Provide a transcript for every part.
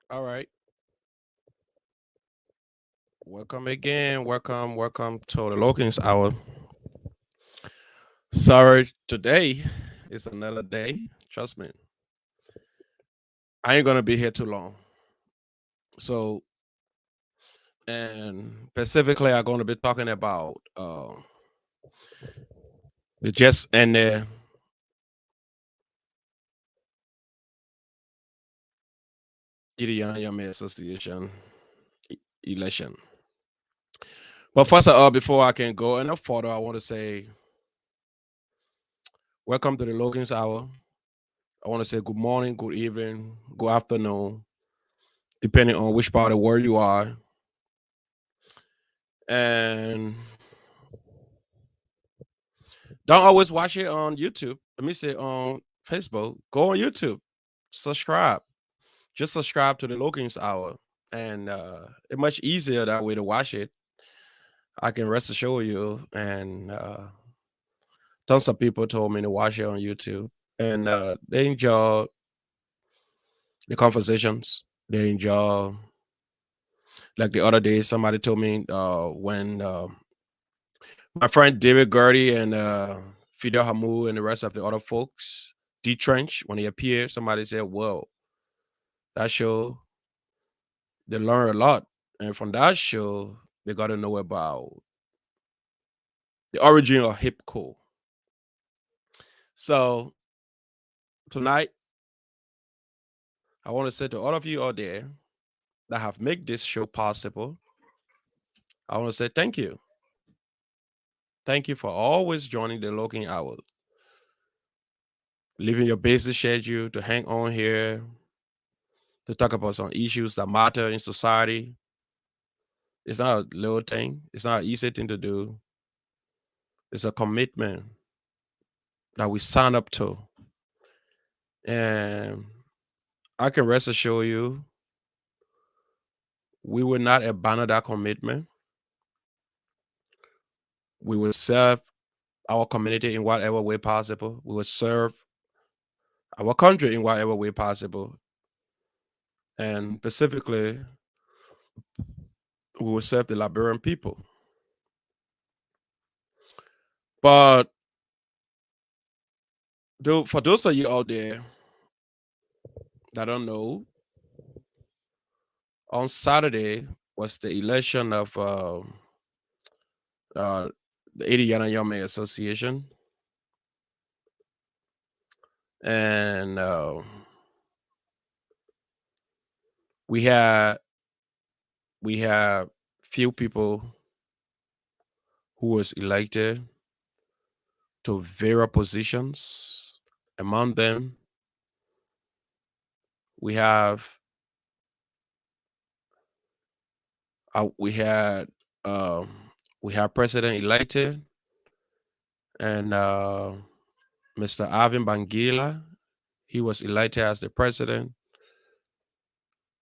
All right. Welcome again. Welcome to the Logan's Hour. Sorry, today is another day. Trust me. I ain't gonna be here too long. So, and specifically, I'm gonna be talking about the Jets and the Indiana Young Men Association election. But first, before I can go any further, I want to say welcome to the Logan's Hour. I want to say good morning, good evening, good afternoon, depending on which part of the world you are. And don't always watch it on YouTube. Let me say on Facebook. Go on YouTube. Subscribe. Just subscribe to the Logan's Hour. And it's much easier that way to watch it. I can rest assure you. And tons of people told me to watch it on YouTube. And they enjoy the conversations. They enjoy, like the other day, somebody told me when my friend David Gertie and Fidel Hamu and the rest of the other folks, D Trench, when he appeared, somebody said, "Whoa, that show, they learn a lot." And from that show, they got to know about the origin of hip hop. So tonight, I want to say to all of you out there that have made this show possible, I want to say thank you. Thank you for always joining the Logan Hour, leaving your busy schedule to hang on here to talk about some issues that matter in society. It's not a little thing. It's not an easy thing to do. It's a commitment that we sign up to. And I can rest assure you, we will not abandon that commitment. We will serve our community in whatever way possible. We will serve our country in whatever way possible. And specifically, we will serve the Liberian people. But for those of you out there that don't know, on Saturday was the election of uh, the Indiana Young Men Association, and we had we had few people who was elected to various positions. Among them, we have uh, we had um, we have president elected, and Mr. Alvin Bangila. He was elected as the president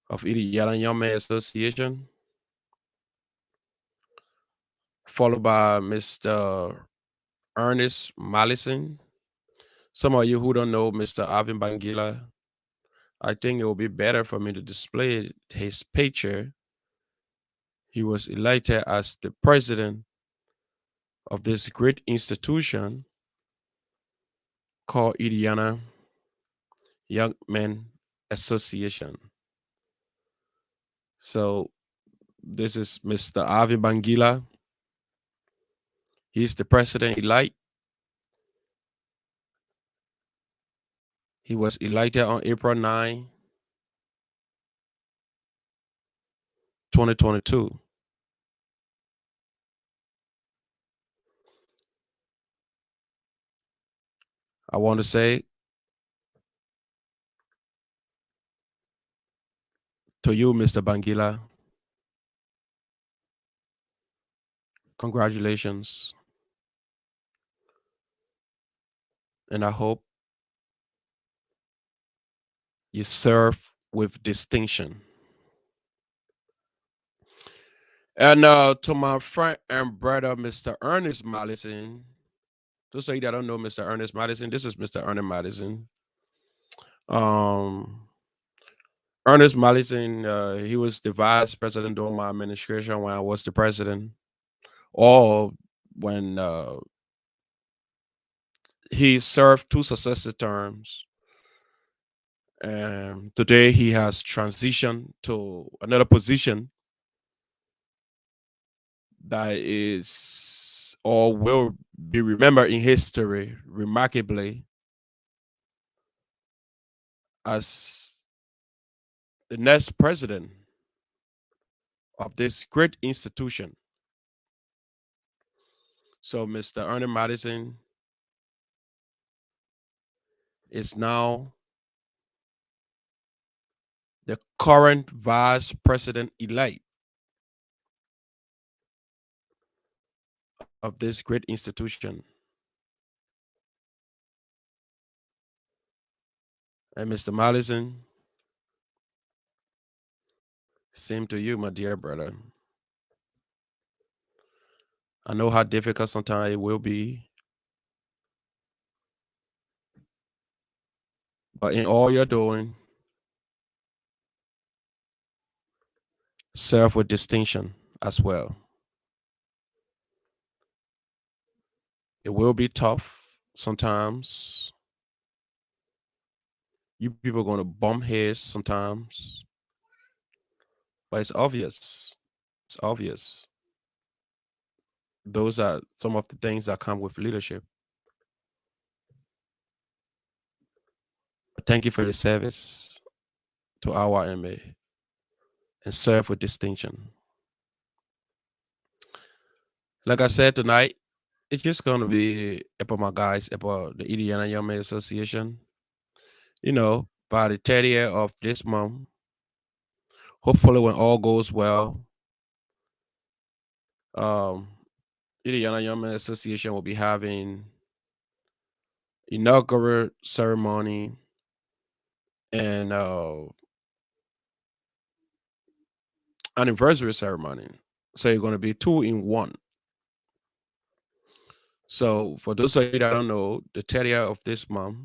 of the Young Men Association, followed by Mr. Ernest Mallison. Some of you who don't know Mr. Alvin Bangila, I think it will be better for me to display his picture. He was elected as the president of this great institution called Indiana Young Men Association. So this is Mr. Alvin Bangila. He's the president elect. He was elected on April 9, 2022. I want to say to you, Mr. Bangila, congratulations. And I hope you serve with distinction. And to my friend and brother, Mr. Ernest Madison, those of you that don't know Mr. Ernest Madison, this is Mr. Ernest Madison. Um, Ernest Madison, he was the vice president during my administration when I was the president, or when he served 2 successive terms. And today he has transitioned to another position that is or will be remembered in history remarkably as the next president of this great institution. So Mr. Ernest Madison is now the current vice president elect of this great institution. And Mr. Madison, same to you, my dear brother. I know how difficult sometimes it will be, but in all you're doing, serve with distinction as well. It will be tough sometimes. You people are going to bump heads sometimes, but it's obvious. It's obvious. Those are some of the things that come with leadership. But thank you for your service to our MA and serve with distinction. Like I said tonight, it's just going to be about my guys, about the Indiana Young Men Association. You know, by the 30th of this month, hopefully when all goes well, um, Indiana Young Men Association will be having inaugural ceremony and anniversary ceremony. So you're going to be 2 in 1. So, for those of you that don't know, the 30th of this month,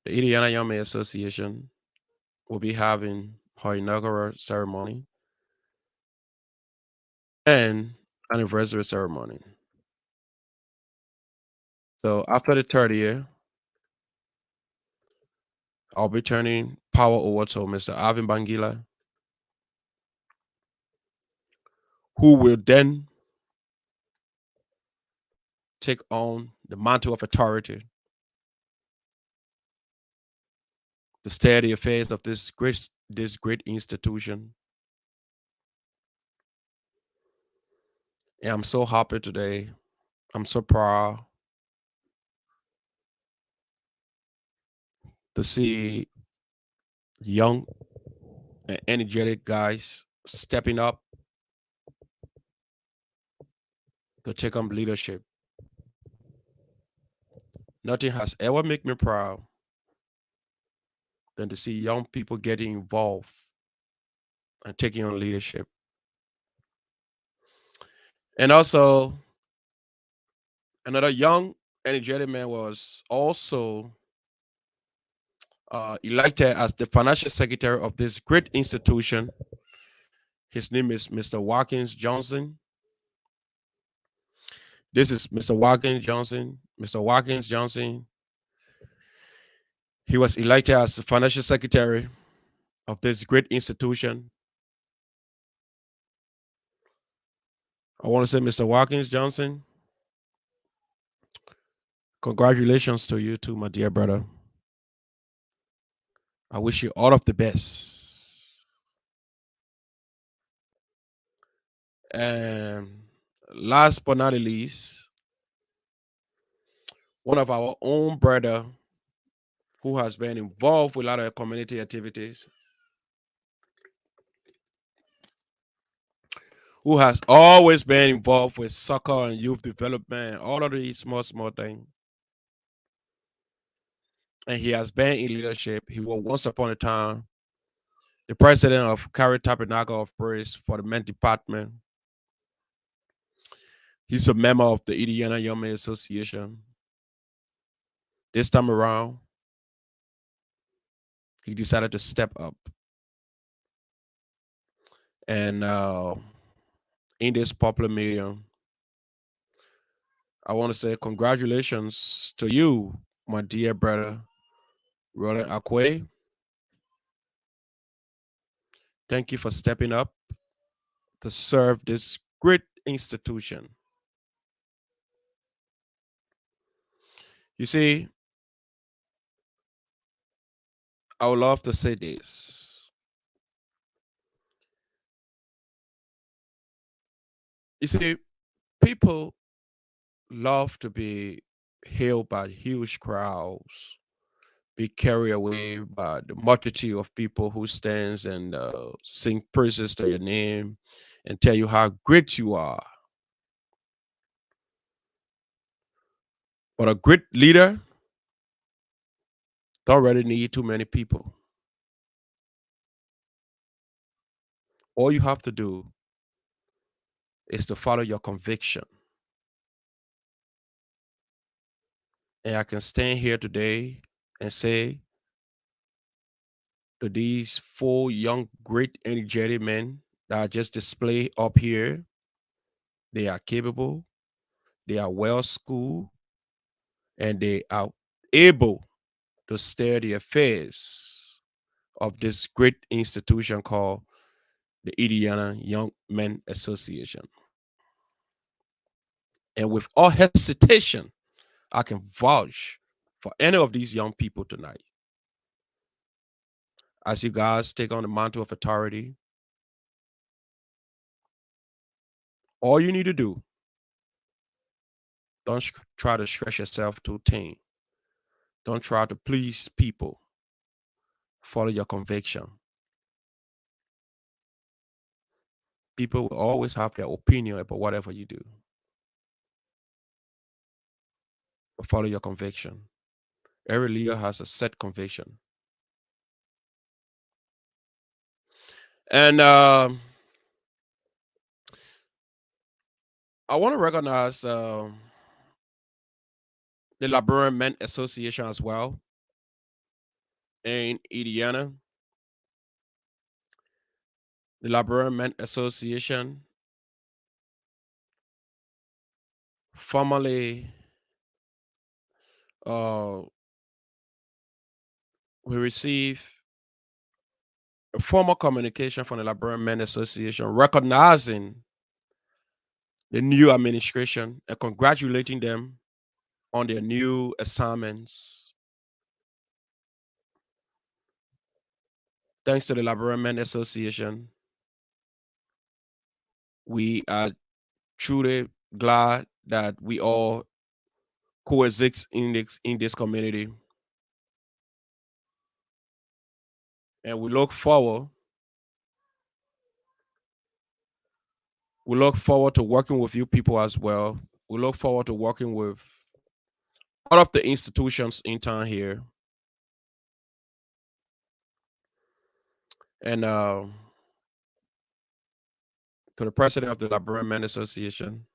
the Indiana Young Men Association will be having her inaugural ceremony and anniversary ceremony. So, after the 30th, I'll be turning power over to Mr. Alvin Bangila, who will then take on the mantle of authority to steer the affairs of this great institution. And I'm so happy today. I'm so proud to see young and energetic guys stepping up to take on leadership. Nothing has ever made me proud than to see young people getting involved and taking on leadership. And also, another young, energetic man was also elected as the financial secretary of this great institution. His name is Mr. Watkins Johnson. This is Mr. Watkins Johnson. Mr. Watkins Johnson. He was elected as the financial secretary of this great institution. I want to say, Mr. Watkins Johnson, congratulations to you too, my dear brother. I wish you all of the best. And last but not least, one of our own brother who has been involved with a lot of community activities, who has always been involved with soccer and youth development, all of these small things. And he has been in leadership. He was once upon a time the president of Carrie Tabernacle of Praise for the men department. He's a member of the Indiana Young Men Association. This time around, he decided to step up. And in this popular medium, I want to say congratulations to you, my dear brother, Roland Akwe. Thank you for stepping up to serve this great institution. You see, I would love to say this. You see, people love to be hailed by huge crowds, be carried away by the multitude of people who stands and sing praises to your name and tell you how great you are. But a great leader don't really need too many people. All you have to do is to follow your conviction. And I can stand here today and say to these four young, great, energetic men that are just displayed up here, they are capable, they are well schooled, and they are able to steer the affairs of this great institution called the Indiana Young Men Association. And with all hesitation, I can vouch for any of these young people tonight. As you guys take on the mantle of authority, all you need to do, don't try to stretch yourself too thin. Don't try to please people. Follow your conviction. People will always have their opinion about whatever you do. But follow your conviction. Every leader has a set conviction. And I want to recognize the Liberian Men Association as well in Indiana. The Liberian Men Association formally uh, we receive a formal communication from the Liberian Men Association recognizing the new administration and congratulating them on their new assignments. Thanks to the Liberian Men Association, we are truly glad that we all coexist in this community, and we look forward to working with you people as well. We look forward to working with all of the institutions in town here, and to the president of the Liberian Men Association,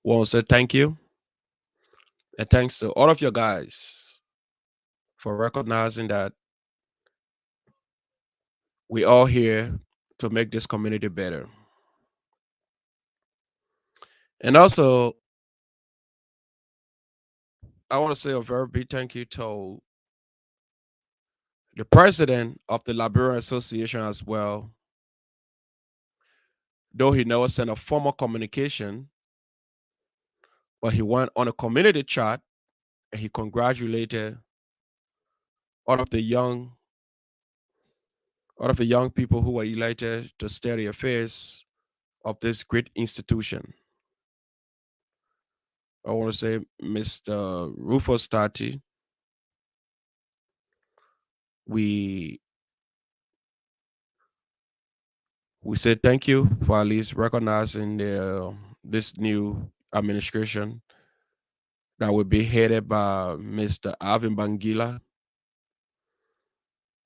we want to say thank you, and thanks to all of you guys for recognizing that we all here to make this community better. And also, I want to say a very big thank you to the president of the Liberian Association as well, though he never sent a formal communication, but he went on a community chat and he congratulated all of the young all of the young people who were elected to steer the affairs of this great institution. I want to say Mr. Rufus Tati, we we said thank you for at least recognizing this new administration that will be headed by Mr. Alvin Bangila.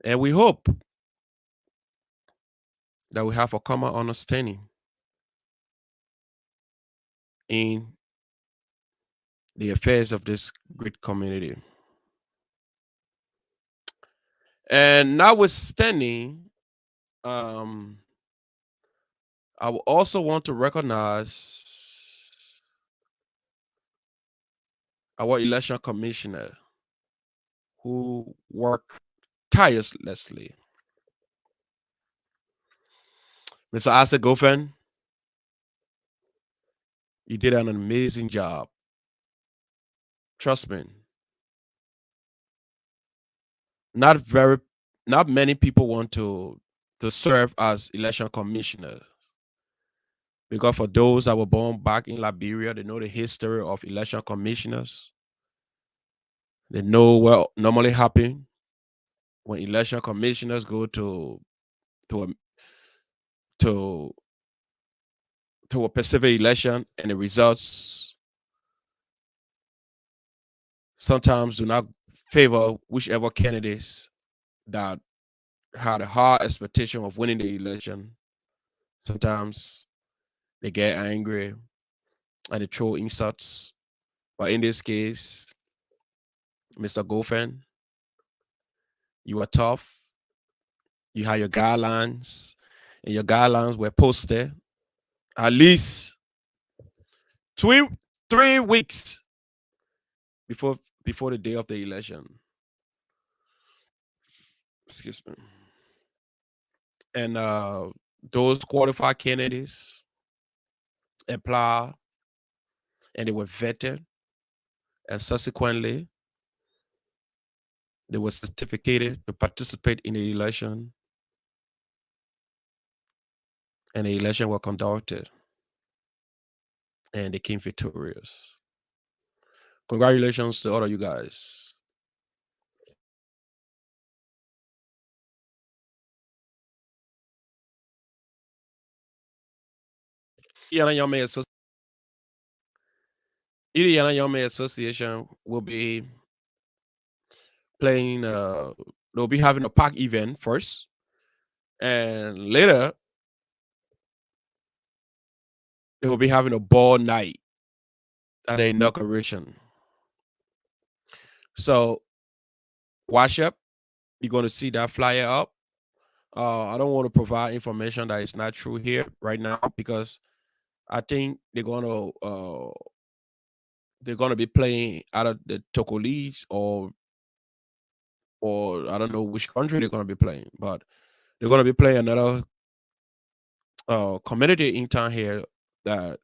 And we hope that we have a common understanding in the affairs of this great community. And notwithstanding, um, I would also want to recognize our election commissioner who worked tirelessly. Mr. Isaac Gofen, you did an amazing job. Trust me. Not very not many people want to serve as election commissioner because for those that were born back in Liberia, they know the history of election commissioners. They know what normally happen when election commissioners go to a to to a Pacific election and the results sometimes do not favor whichever candidates that had a high expectation of winning the election. Sometimes they get angry and they throw insults. But in this case, Mr. Gofen, you were tough. You had your guidelines, and your guidelines were posted at least 3 weeks before before the day of the election. Excuse me. And those qualified candidates apply and they were vetted, and subsequently they were certificated to participate in the election, and the election was conducted, and they came victorious. Congratulations to all of you guys. Indiana Young Men Association will be playing. They'll be having a park event first, and later They will be having a ball night at the inauguration. So watch up. You're going to see that flyer up. I don't want to provide information that is not true here right now because I think they're gonna be playing out of the Togo leagues or I don't know which country they're gonna be playing, but they're gonna be playing another community in town here that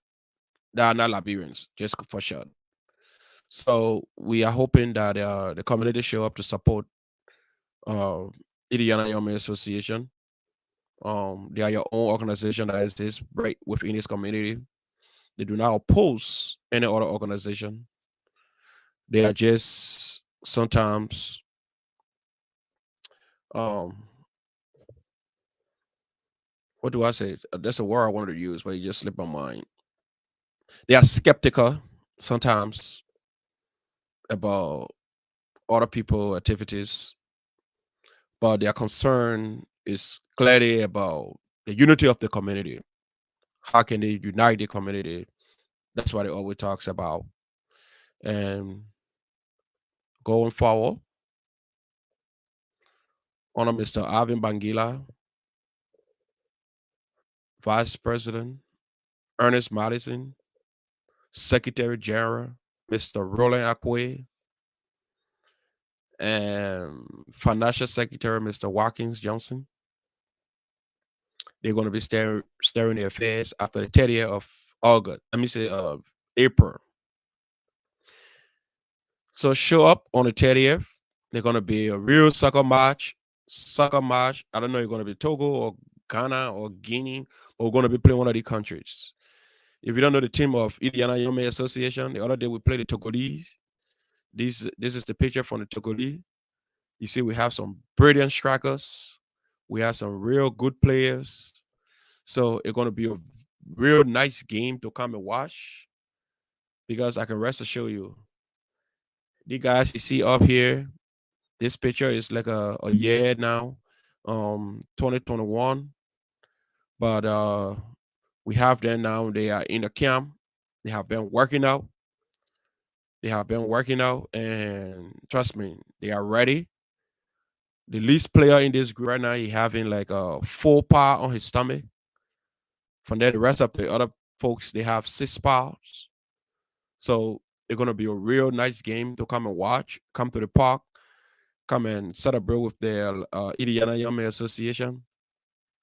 are not Liberians, just for sure. So we are hoping that the community show up to support uh Indiana Young Men Association. They are your own organization that exists right within this community. They do not oppose any other organization. They are just sometimes um what do I say? That's a word I wanted to use, but it just slipped my mind. They are skeptical sometimes about other people activities, but their concern is clearly about the unity of the community. How can they unite the community? That's what it always talks about. And going forward, honor Mr. Alvin Bangila, Vice President Ernest Madison, Secretary General Mr. Roland Akwe, and Financial Secretary Mr. Watkins Johnson. They're going to be staring their affairs after the 30th of August. Let me say April. So show up on the 30th. They're going to be a real soccer match. Soccer match. I don't know. You're going to be Togo or Ghana or Guinea, but we're going to be playing one of these countries. If you don't know the team of Indiana Young Men Association, the other day we played the Togolese. This is the picture from the Togolese. You see, we have some brilliant strikers. We have some real good players. So it's going to be a real nice game to come and watch because I can rest assure you, the guys you see up here, this picture is like a year now, 2021. But we have them now. They are in the camp. They have been working out. They have been working out, and trust me, they are ready. The least player in this group right now, he having like a full power on his stomach. From there, the rest of the other folks, they have 6 pounds. So it's gonna be a real nice game to come and watch. Come to the park, come and celebrate with the Indiana Young Men Association.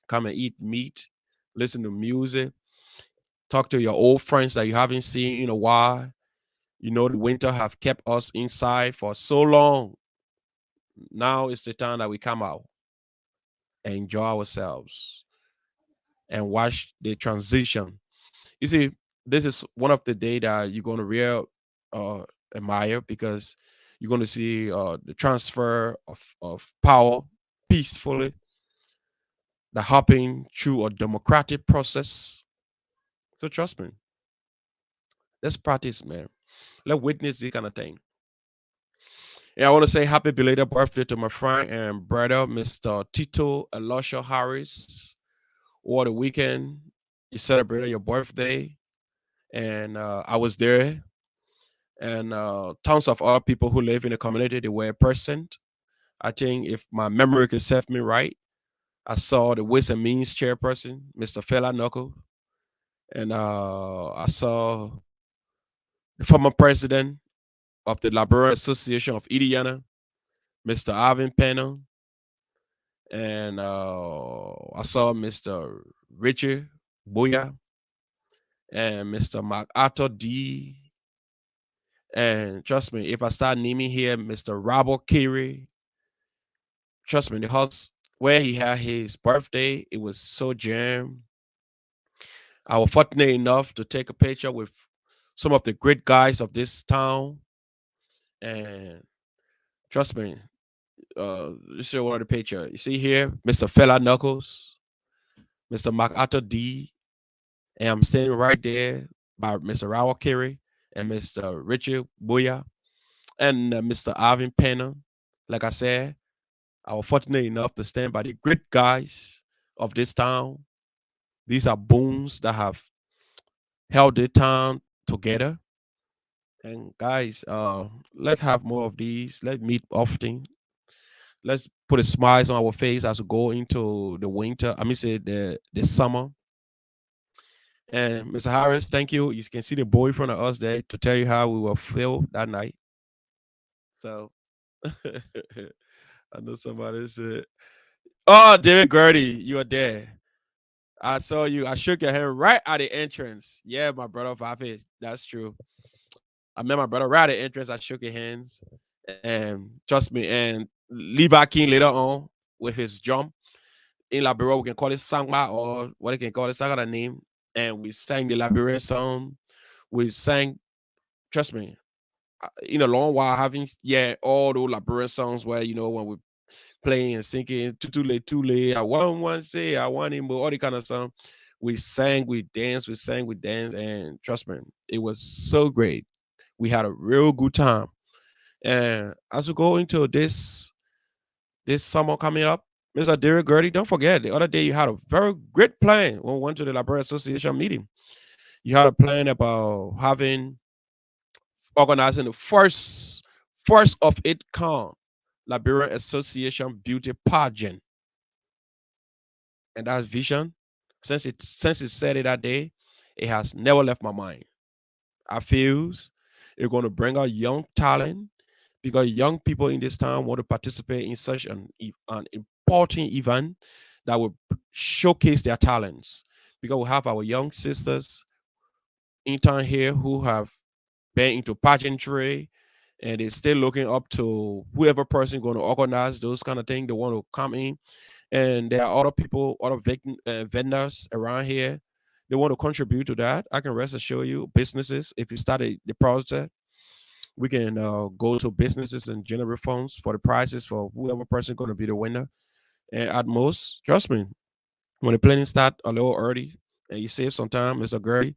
Come and eat meat, listen to music, talk to your old friends that you haven't seen in a while. You know, the winter have kept us inside for so long. Now is the time that we come out and enjoy ourselves and watch the transition. You see, this is one of the day that you're going to real uh, admire because you're going to see the transfer of power peacefully, the hopping through a democratic process. So trust me, let's practice, man. Let's witness this kind of thing. And I want to say happy belated birthday to my friend and brother, Mr. Tito Elisha Harris. Over the weekend, you celebrated your birthday, and I was there. And tons of other people who live in the community, they were present. I think if my memory can serve me right, I saw the Ways and Means chairperson, Mr. Fela Knuckle, and I saw the former president of the Liberian Association of Indiana, Mr. Alvin Pena, and I saw Mr. Richard Boya and Mr. MacArthur D. And trust me, if I start naming here, Mr. Robert Carey, trust me, the house where he had his birthday, it was so jammed. I was fortunate enough to take a picture with some of the great guys of this town. And trust me, this is one of the picture. You see here, Mr. Fela Knuckles, Mr. MacArthur D, and I'm standing right there by Mr. Robert Carey and Mr. Richard Boya and Mr. Alvin Pena. Like I said, I was fortunate enough to stand by the great guys of this town. These are boons that have held the time together. And guys, let's have more of these. Let's meet often. Let's put a smiles on our face as we go into the winter. I mean, say the summer. And Mr. Harris, thank you. You can see the boy in front of us there to tell you how we were feel that night. So I know somebody said, "Oh, David Gertie, you are there. I saw you. I shook your hand right at the entrance. Yeah, my brother Vafe. That's true. I met my brother right at the entrance. I shook his hands. And trust me, and Levi King later on with his drum in Liberia, we can call it Sangma or what they can call it, Saga name. And we sang the Liberian song. We sang, trust me, in a long while having, yeah, all those Liberian songs where, when we playing and singing too late, I want one say, I want him, all the kind of song. We sang, we danced, we sang, we danced, and trust me, it was so great. We had a real good time. And as we go into this summer coming up, Mr. Derek Gertie, don't forget the other day you had a very great plan when we went to the Library Association meeting. You had a plan about organizing the first of its kind Liberian Association beauty pageant. And that vision, since it said it that day, it has never left my mind. I feels it's going to bring out young talent because young people in this town want to participate in such an important event that will showcase their talents. Because we have our young sisters in town here who have been into pageantry and they're still looking up to whoever person going to organize those kind of things. They want to come in, and there are other people, other vendors around here. They want to contribute to that. I can rest assure you, businesses, if you start the project, we can go to businesses and generate funds for the prizes for whoever person going to be the winner. And at most, trust me, when the planning start a little early and you save some time, Mr. Gertie,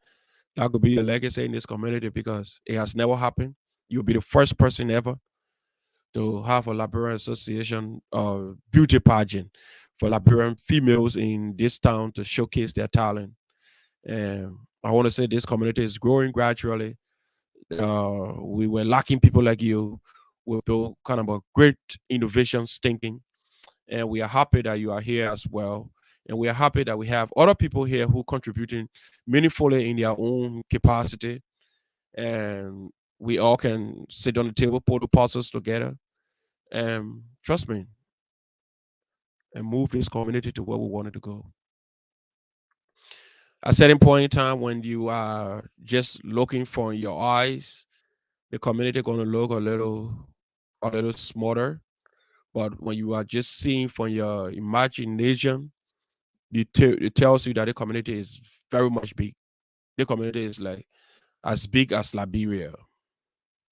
that could be a legacy in this community because it has never happened. You'll be the first person ever to have a Liberian Association beauty pageant for Liberian females in this town to showcase their talent. And I want to say this community is growing gradually. We were lacking people like you with those kind of a great innovations thinking. And we are happy that you are here as well. And we are happy that we have other people here who contributing meaningfully in their own capacity. And we all can sit on the table, put the puzzles together, and trust me, and move this community to where we wanted to go. At a certain point in time, when you are just looking for your eyes, the community going to look a little smaller. But when you are just seeing from your imagination, it tells you that the community is very much big. The community is like as big as Liberia.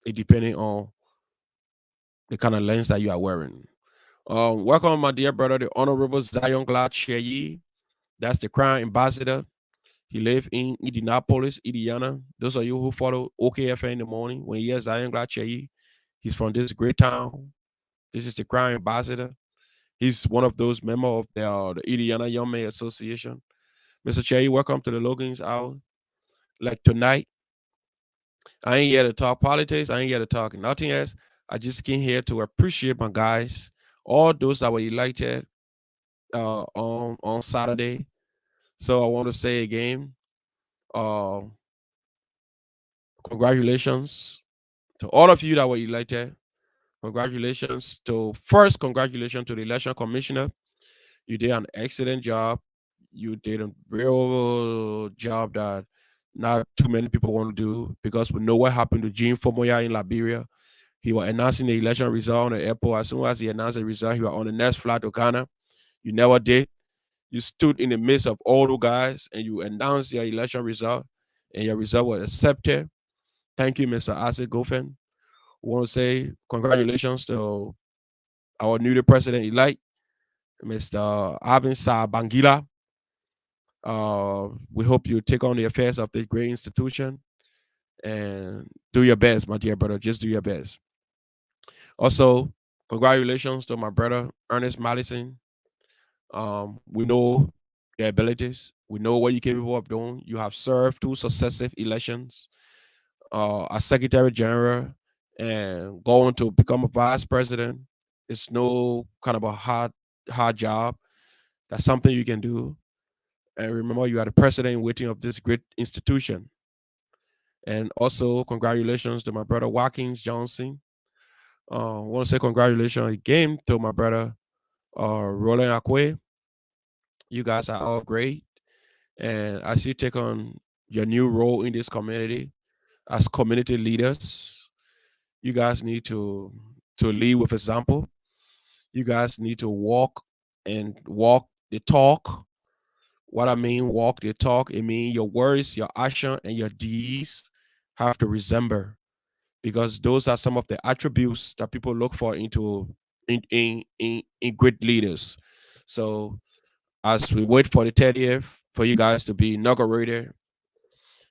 It depending on the kind of lens that you are wearing. Welcome, my dear brother, the Honorable Zion Glad Sheyi. That's the Crown Ambassador. He lives in Indianapolis, Indiana. Those of you who follow OKFA in the morning, when you hear Zion Glad Sheyi, he's from this great town. This is the Crown Ambassador. He's one of those members of the Indiana Young Men Association. Mr. Cherry, welcome to the Logan's Hour. Like tonight, I ain't here to talk politics. I ain't here to talk nothing else. I just came here to appreciate my guys, all those that were elected on Saturday. So I want to say again, uh, congratulations to all of you that were elected. Congratulations to the election commissioner. You did an excellent job. You did a real job that not too many people want to do because we know what happened to Jean Fomoya in Liberia. He was announcing the election result on the airport. As soon as he announced the result, he was on the next flight to Ghana. You never did. You stood in the midst of all the guys and you announced your election result, and your result was accepted. Thank you, Mr. Ase Gofen. We want to say congratulations to our new president elect, Mr. Avin Sa Bangila. We hope you take on the affairs of this great institution and do your best, my dear brother. Just do your best. Also, congratulations to my brother Ernest Madison. We know your abilities. We know what you're capable of doing. You have served two successive elections as Secretary General and going to become a vice president. It's no kind of a hard job. That's something you can do. And remember, you are the president in waiting of this great institution. And also, congratulations to my brother Watkins Johnson. I want to say congratulations again to my brother Roland Akwe. You guys are all great. And as you take on your new role in this community as community leaders, you guys need to lead with example. You guys need to walk the talk. What I mean, walk the talk, it means your words, your action, and your deeds have to resemble because those are some of the attributes that people look for into in great leaders. So as we wait for the 30th for you guys to be inaugurated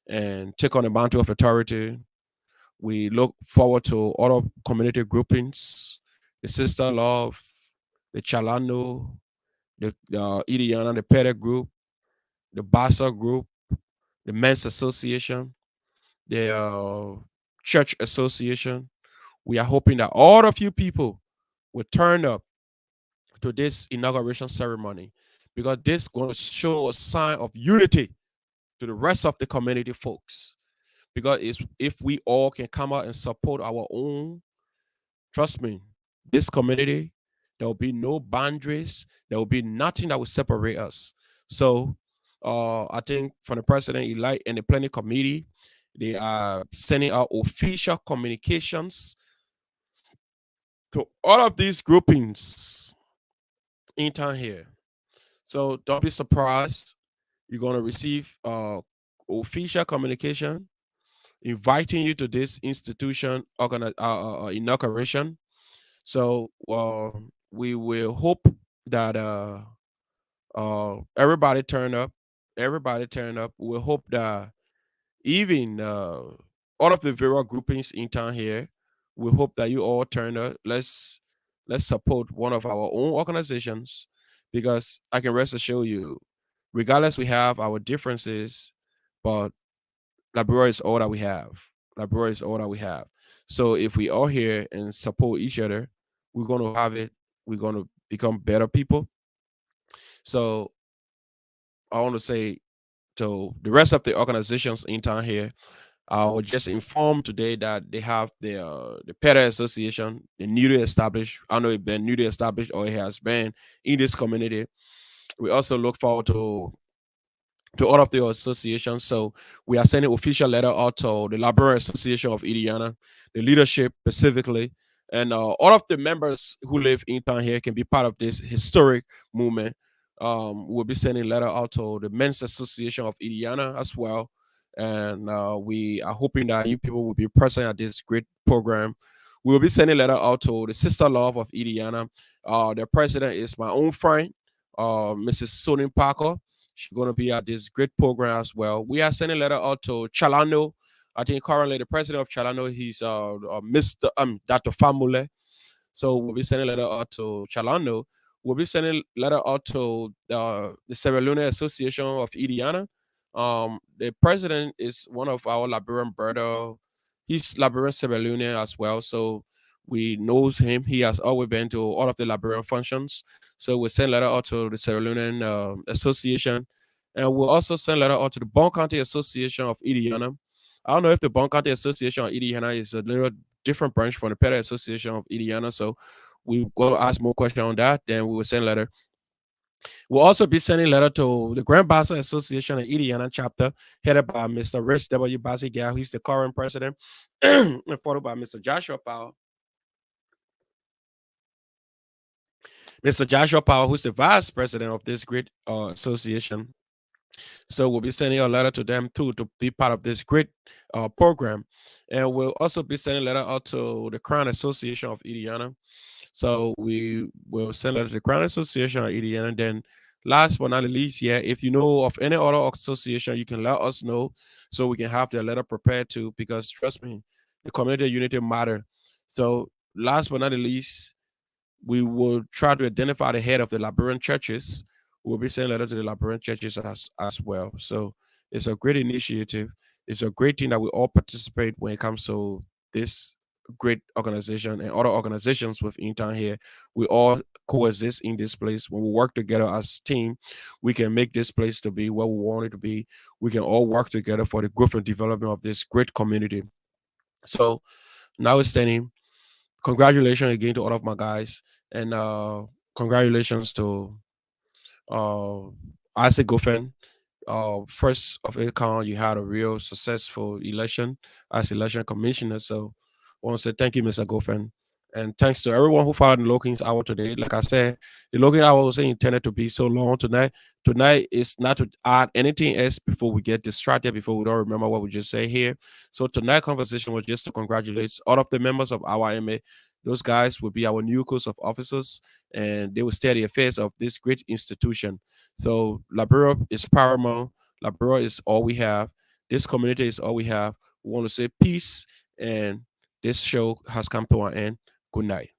and take on the mantle of authority, we look forward to other community groupings, the Sister Love, the Chalano, the Idiana, the Pere group, the Bassa group, the Men's Association, the Church Association. We are hoping that all of you people will turn up to this inauguration ceremony because this is going to show a sign of unity to the rest of the community folks. Because if we all can come out and support our own, trust me, this community, there will be no boundaries. There will be nothing that will separate us. So I think from the president-elect and the planning committee, they are sending out official communications to all of these groupings in town here. So don't be surprised. You're going to receive official communication inviting you to this institution inauguration. So we will hope that everybody turn up. Everybody turn up. We hope that even all of the various groupings in town here, we hope that you all turn up. Let's support one of our own organizations because I can rest assure you, regardless we have our differences, but Liberia is all that we have. Liberia is all that we have. So if we all here and support each other, we're gonna have it. We're gonna become better people. So I want to say to the rest of the organizations in town here, I was just informed today that they have the PETA Association, the newly established. I know it's been newly established or it has been in this community. We also look forward to all of the associations. So we are sending official letter out to the Library Association of Indiana, the leadership specifically, and all of the members who live in town here can be part of this historic movement. We'll be sending letter out to the Men's Association of Indiana as well. And we are hoping that you people will be present at this great program. We will be sending letter out to the Sister Love of Indiana. The president is my own friend, Mrs. Sonin Parker. She's going to be at this great program as well. We are sending a letter out to Chalano. I think currently the president of Chalano, he's Mr. Dr. Famule. So we'll be sending a letter out to Chalano. We'll be sending a letter out to the Sierra Leone Association of Indiana. The president is one of our Liberian brother. He's Liberian Sierra Leone as well. So we knows him. He has always been to all of the Liberian functions. So we send letter out to the Sierra Leone Association. And we'll also send letter out to the Bon County Association of Indiana. I don't know if the Bon County Association of Indiana is a little different branch from the Petty Association of Indiana. So we will ask more questions on that. Then we will send letter. We'll also be sending letter to the Grand Bassa Association of Indiana chapter, headed by Mr. Rich W. Basigal. He's the current president, and followed by Mr. Joshua Powell. Mr. Joshua Powell, who's the vice president of this great association. So we'll be sending a letter to them too to be part of this great program. And we'll also be sending a letter out to the Crown Association of Indiana. So we will send letter to the Crown Association of Indiana. And then last but not least, yeah, if you know of any other association, you can let us know so we can have the letter prepared too, because trust me, the community unity matter. So last but not least, we will try to identify the head of the Liberian churches we'll be sending letter to the Liberian churches as well. So it's a great initiative. It's a great thing that we all participate when it comes to this great organization and other organizations within town here. We all coexist in this place. When we work together as team, we can make this place to be what we want it to be. We can all work together for the growth and development of this great community. So now it's standing. Congratulations again to all of my guys, and congratulations to uh, Isaac Goffin. First of its kind, you had a real successful election as election commissioner. So I want to say thank you, Mr. Goffin. And thanks to everyone who followed the Logan's Hour today. Like I said, the Logan Hour was intended to be so long tonight. Tonight is not to add anything else before we get distracted, before we don't remember what we just say here. So tonight conversation was just to congratulate all of the members of our MA. Those guys will be our new course of officers, and they will steer the affairs of this great institution. So Liberia is paramount. Liberia is all we have. This community is all we have. We want to say peace, and this show has come to an end. Good night.